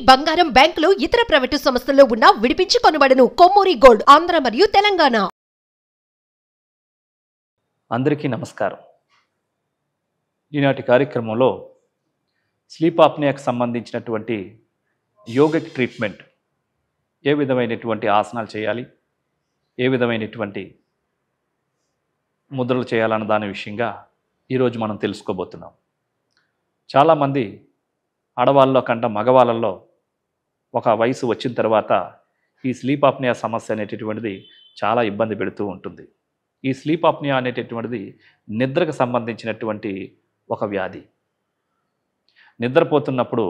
బంగారం బ్యాంకులు ఇతర ప్రైవేటు సంస్థల్లో ఉన్న విడిపించి కొనబడును. కొమ్మూరి గోల్డ్ ఆంధ్ర మరియు తెలంగాణ. అందరికీ నమస్కారం. ఈనాటి కార్యక్రమంలో స్లీప్ ఆప్నియాకి సంబంధించినటువంటి యోగిక్ ట్రీట్మెంట్, ఏ విధమైనటువంటి ఆసనాలు చేయాలి, ఏ విధమైనటువంటి ముద్రలు చేయాలన్న దాని విషయంగా ఈరోజు మనం తెలుసుకోబోతున్నాం. చాలామంది ఆడవాళ్ళలో కంటే మగవాళ్ళల్లో ఒక వయసు వచ్చిన తర్వాత ఈ స్లీప్ ఆప్నియా సమస్య అనేటటువంటిది చాలా ఇబ్బంది పెడుతూ ఉంటుంది. ఈ స్లీప్ ఆప్నియా అనేటటువంటిది నిద్రకు సంబంధించినటువంటి ఒక వ్యాధి. నిద్రపోతున్నప్పుడు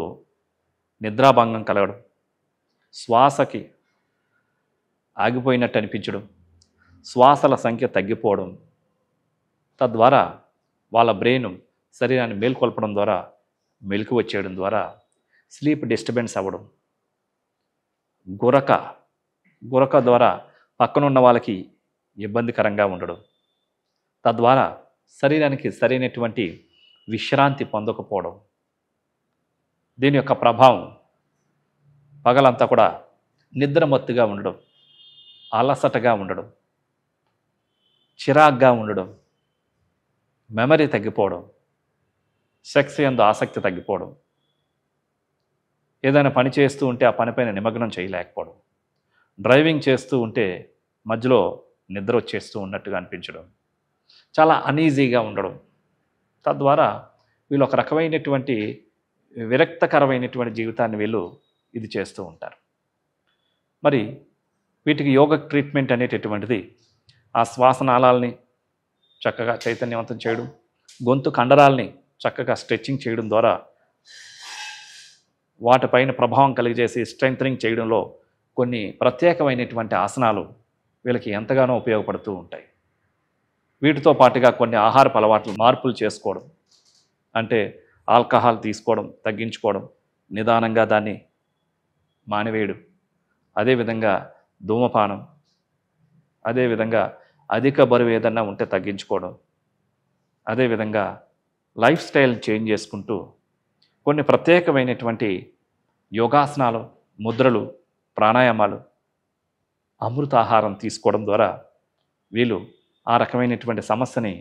నిద్రాభంగం కలగడం, శ్వాసకి ఆగిపోయినట్టు అనిపించడం, శ్వాసల సంఖ్య తగ్గిపోవడం, తద్వారా వాళ్ళ బ్రెయిన్ శరీరాన్ని మేల్కొల్పడం ద్వారా మెలకు వచ్చేయడం ద్వారా స్లీప్ డిస్టర్బెన్స్ అవ్వడం, గురక ద్వారా పక్కనున్న వాళ్ళకి ఇబ్బందికరంగా ఉండడం, తద్వారా శరీరానికి సరైనటువంటి విశ్రాంతి పొందకపోవడం. దీని యొక్క ప్రభావం పగలంతా కూడా నిద్రమత్తుగా ఉండడం, అలసటగా ఉండడం, చిరాగ్గా ఉండడం, మెమరీ తగ్గిపోవడం, సెక్స్ యందు ఆసక్తి తగ్గిపోవడం, ఏదైనా పని చేస్తూ ఉంటే ఆ పనిపైన నిమగ్నం చేయలేకపోవడం, డ్రైవింగ్ చేస్తూ ఉంటే మధ్యలో నిద్ర వచ్చేస్తూ ఉన్నట్టుగా అనిపించడం, చాలా అనీజీగా ఉండడం, తద్వారా వీళ్ళు ఒక రకమైనటువంటి విరక్తకరమైనటువంటి జీవితాన్ని వీళ్ళు ఇది చేస్తూ ఉంటారు. మరి వీటికి యోగ ట్రీట్మెంట్ అనేటటువంటిది ఆ శ్వాసనాళాలని చక్కగా చైతన్యవంతం చేయడం, గొంతు కండరాలని చక్కగా స్ట్రెచ్చింగ్ చేయడం ద్వారా వాటిపైన ప్రభావం కలిగజేసి స్ట్రెంథనింగ్ చేయడంలో కొన్ని ప్రత్యేకమైనటువంటి ఆసనాలు వీళ్ళకి ఎంతగానో ఉపయోగపడుతూ ఉంటాయి. వీటితో పాటుగా కొన్ని ఆహారపు అలవాట్లు మార్పులు చేసుకోవడం, అంటే ఆల్కహాల్ తీసుకోవడం తగ్గించుకోవడం, నిదానంగా దాన్ని మానివేయడం, అదేవిధంగా ధూమపానం, అదేవిధంగా అధిక బరువు ఏదన్నా ఉంటే తగ్గించుకోవడం, అదేవిధంగా లైఫ్ స్టైల్ చేంజ్ చేసుకుంటూ కొన్ని ప్రత్యేకమైనటువంటి యోగాసనాలు, ముద్రలు, ప్రాణాయామాలు, అమృతాహారం తీసుకోవడం ద్వారా వీళ్ళు ఆ రకమైనటువంటి సమస్యని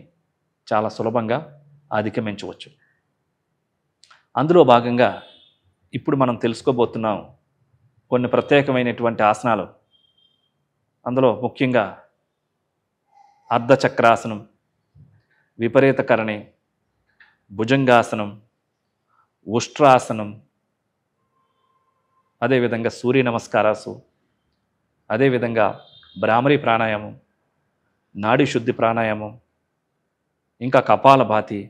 చాలా సులభంగా అధిగమించవచ్చు. అందులో భాగంగా ఇప్పుడు మనం తెలుసుకోబోతున్నాం కొన్ని ప్రత్యేకమైనటువంటి ఆసనాలు. అందులో ముఖ్యంగా అర్ధచక్రాసనం, విపరీతకరణి, భుజంగాసనం, ఉష్ట్రాసనం, అదేవిధంగా సూర్య నమస్కారాసు, అదేవిధంగా భ్రామరి ప్రాణాయామం, నాడీ శుద్ధి ప్రాణాయామం, ఇంకా కపాలభాతి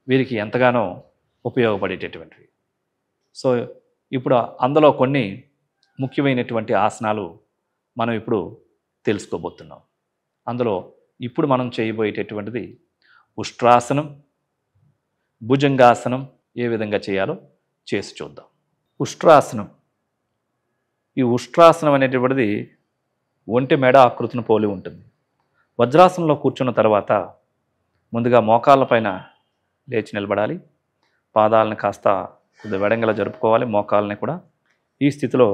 వీరికి ఎంతగానో ఉపయోగపడేటటువంటివి. సో ఇప్పుడు అందులో కొన్ని ముఖ్యమైనటువంటి ఆసనాలు మనం ఇప్పుడు తెలుసుకోబోతున్నాం. అందులో ఇప్పుడు మనం చేయబోయేటటువంటిది ఉష్ట్రాసనం, భుజంగాసనం ఏ విధంగా చేయాలో చేసి చూద్దాం. ఉష్ట్రాసనం, ఈ ఉష్ట్రాసనం అనేటువంటిది ఒంటి మెడ ఆకృతిని పోలి ఉంటుంది. వజ్రాసనంలో కూర్చున్న తర్వాత ముందుగా మోకాళ్ళ పైన లేచి నిలబడాలి. పాదాలను కాస్త కొద్దిగా వెడంగల జరుపుకోవాలి, మోకాళ్ళని కూడా. ఈ స్థితిలో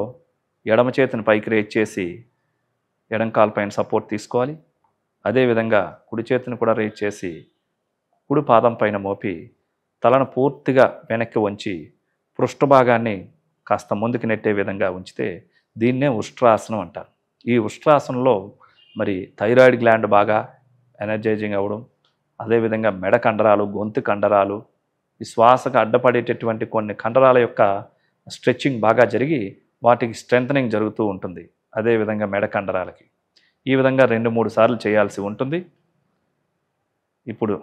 ఎడమ చేతిని పైకి రేచి చేసి ఎడం కాలు పైన సపోర్ట్ తీసుకోవాలి. అదేవిధంగా కుడి చేతిని కూడా రేచి చేసి కుడి పాదం పైన మోపి తలను పూర్తిగా వెనక్కి వంచి పృష్ఠభాగాన్ని కాస్త ముందుకు నెట్టే విధంగా ఉంచితే దీన్నే ఉష్ట్రాసనం అంటారు. ఈ ఉష్ట్రాసనంలో మరి థైరాయిడ్ గ్లాండ్ బాగా ఎనర్జైజింగ్ అవ్వడం, అదేవిధంగా మెడ కండరాలు, గొంతు కండరాలు, ఈ శ్వాసకు అడ్డపడేటటువంటి కొన్ని కండరాల యొక్క స్ట్రెచ్చింగ్ బాగా జరిగి వాటికి స్ట్రెంథనింగ్ జరుగుతూ ఉంటుంది. అదేవిధంగా మెడ కండరాలకి ఈ విధంగా 2-3 సార్లు చేయాల్సి ఉంటుంది. ఇప్పుడు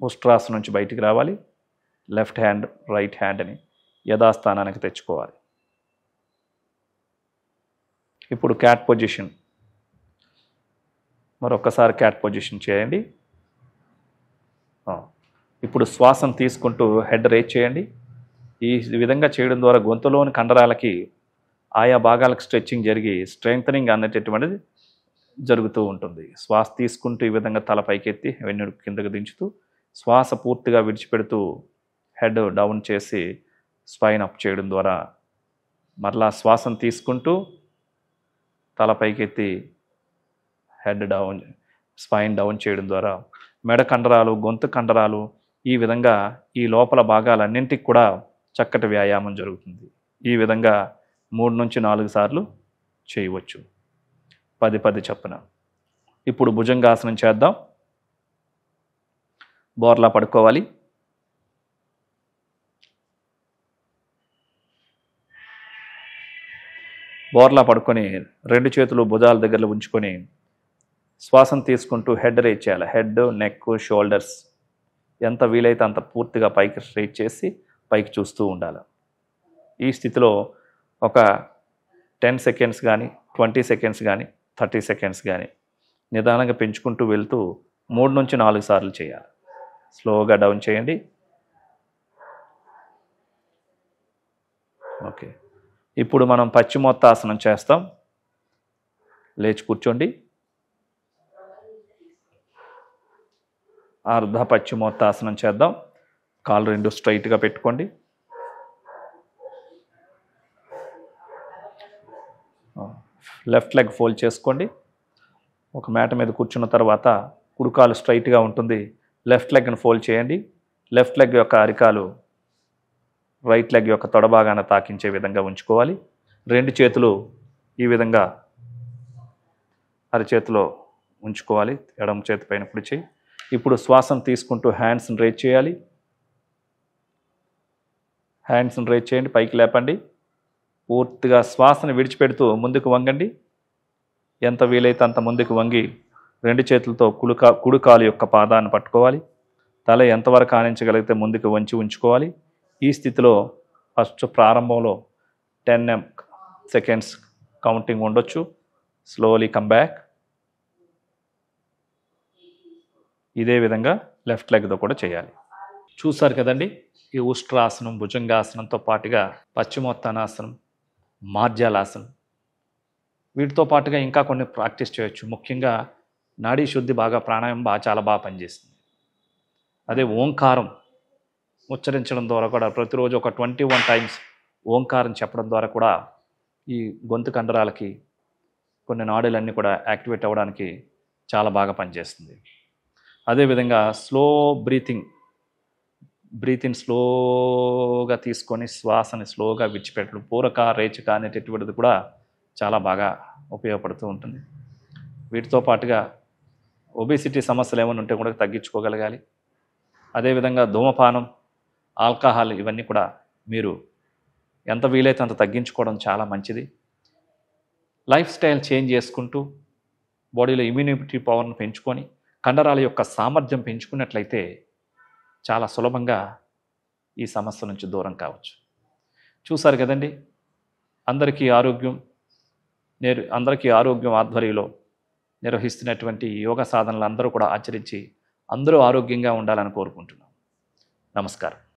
ఉష్ట్రాసనం నుంచి బయటికి రావాలి. లెఫ్ట్ హ్యాండ్, రైట్ హ్యాండ్ని యథాస్థానానికి తెచ్చుకోవాలి. ఇప్పుడు క్యాట్ పొజిషన్, మరొకసారి క్యాట్ పొజిషన్ చేయండి. ఇప్పుడు శ్వాసను తీసుకుంటూ హెడ్ రేజ్ చేయండి. ఈ విధంగా చేయడం ద్వారా గొంతులోని కండరాలకి ఆయా భాగాలకు స్ట్రెచ్చింగ్ జరిగి స్ట్రెంథనింగ్ అనేటటువంటిది జరుగుతూ ఉంటుంది. శ్వాస తీసుకుంటూ ఈ విధంగా తల పైకెత్తి వెన్ను కిందకు దించుతూ శ్వాస పూర్తిగా విడిచిపెడుతూ హెడ్ డౌన్ చేసి స్పైన్ అప్ చేయడం ద్వారా మరలా శ్వాసను తీసుకుంటూ తల పైకెత్తి హెడ్ డౌన్, స్పైన్ డౌన్ చేయడం ద్వారా మెడ కండరాలు, గొంతు కండరాలు, ఈ విధంగా ఈ లోపల భాగాలన్నింటికి కూడా చక్కటి వ్యాయామం జరుగుతుంది. ఈ విధంగా 3 నుంచి 4 సార్లు చేయవచ్చు, 10 చొప్పున. ఇప్పుడు భుజంగాసనం చేద్దాం. బోర్లా పడుకోవాలి. బోర్లా పడుకొని 2 చేతులు భుజాల దగ్గర ఉంచుకొని శ్వాసను తీసుకుంటూ హెడ్ రేజ్ చేయాలి. హెడ్, నెక్, షోల్డర్స్ ఎంత వీలైతే అంత పూర్తిగా పైకి స్ట్రెచ్ చేసి పైకి చూస్తూ ఉండాలి. ఈ స్థితిలో ఒక 10 సెకండ్స్ కానీ, 20 సెకండ్స్ కానీ, 30 సెకండ్స్ కానీ నిదానంగా పెంచుకుంటూ వెళ్తూ 3 నుంచి 4 సార్లు చేయాలి. స్లోగా డౌన్ చేయండి. ఓకే, ఇప్పుడు మనం పశ్చిమోత్తాసనం చేస్తాం. లేచి కూర్చోండి. అర్ధ పశ్చిమోత్తాసనం చేద్దాం. కాళ్ళు 2 స్ట్రైట్గా పెట్టుకోండి. లెఫ్ట్ లెగ్ ఫోల్డ్ చేసుకోండి. ఒక మేట మీద కూర్చున్న తర్వాత కుడికాలు స్ట్రైట్గా ఉంటుంది. లెఫ్ట్ లెగ్ను ఫోల్డ్ చేయండి. లెఫ్ట్ లెగ్ యొక్క అరికాలు రైట్ లెగ్ యొక్క తొడభాగాన తాకించే విధంగా ఉంచుకోవాలి. 2 చేతులు ఈ విధంగా అరచేతిలో ఉంచుకోవాలి. ఎడమ చేతి పైన కుడి చేయి. ఇప్పుడు శ్వాసను తీసుకుంటూ హ్యాండ్స్ని రేజ్ చేయాలి. హ్యాండ్స్ని రేజ్ చేయండి, పైకి లేపండి. పూర్తిగా శ్వాసను విడిచిపెడుతూ ముందుకు వంగండి. ఎంత వీలైతే అంత ముందుకు వంగి 2 చేతులతో కుడి కాలు యొక్క పాదాన్ని పట్టుకోవాలి. తల ఎంతవరకు ఆనించగలిగితే ముందుకు వంచి ఉంచుకోవాలి. ఈ స్థితిలో ఫస్ట్ ప్రారంభంలో 10 సెకండ్స్ కౌంటింగ్ ఉండొచ్చు. Slowly come back. ఇదే విధంగా లెఫ్ట్ లెగ్తో కూడా చేయాలి. చూసారు కదండి, ఈ ఉష్ట్రాసనం, భుజంగాసనంతో పాటుగా పశ్చిమోత్తానాసనం, మార్జాలాసనం, వీటితో పాటుగా ఇంకా కొన్ని ప్రాక్టీస్ చేయొచ్చు. ముఖ్యంగా నాడీ శుద్ధి బాగా, ప్రాణాయామం చాలా బాగా పనిచేస్తుంది. అదే ఓంకారం ఉచ్చరించడం ద్వారా కూడా ప్రతిరోజు ఒక 21 టైమ్స్ ఓంకారం చెప్పడం ద్వారా కూడా ఈ గొంతు కండరాలకి కొన్ని నాడులన్నీ కూడా యాక్టివేట్ అవ్వడానికి చాలా బాగా పనిచేస్తుంది. అదేవిధంగా స్లో బ్రీతింగ్ స్లోగా తీసుకొని శ్వాసని స్లోగా విడిచిపెట్టడం, పూరక రేచక అనేటటువంటిది కూడా చాలా బాగా ఉపయోగపడుతూ ఉంటుంది. వీటితో పాటుగా ఒబేసిటీ సమస్యలు ఏమైనా ఉంటే కూడా తగ్గించుకోగలగాలి. అదేవిధంగా ధూమపానం, ఆల్కహాల్, ఇవన్నీ కూడా మీరు ఎంత వీలైతే అంత తగ్గించుకోవడం చాలా మంచిది. లైఫ్ స్టైల్ చేంజ్ చేసుకుంటూ బాడీలో ఇమ్యూనిటీ పవర్ను పెంచుకొని కండరాల యొక్క సామర్థ్యం పెంచుకున్నట్లయితే చాలా సులభంగా ఈ సమస్య నుంచి దూరం కావచ్చు. చూసారు కదండి, అందరికీ ఆరోగ్యం ఆధ్వర్యంలో నిర్వహిస్తున్నటువంటి యోగా సాధనలు అందరూ కూడా ఆచరించి అందరూ ఆరోగ్యంగా ఉండాలని కోరుకుంటున్నాం. నమస్కారం.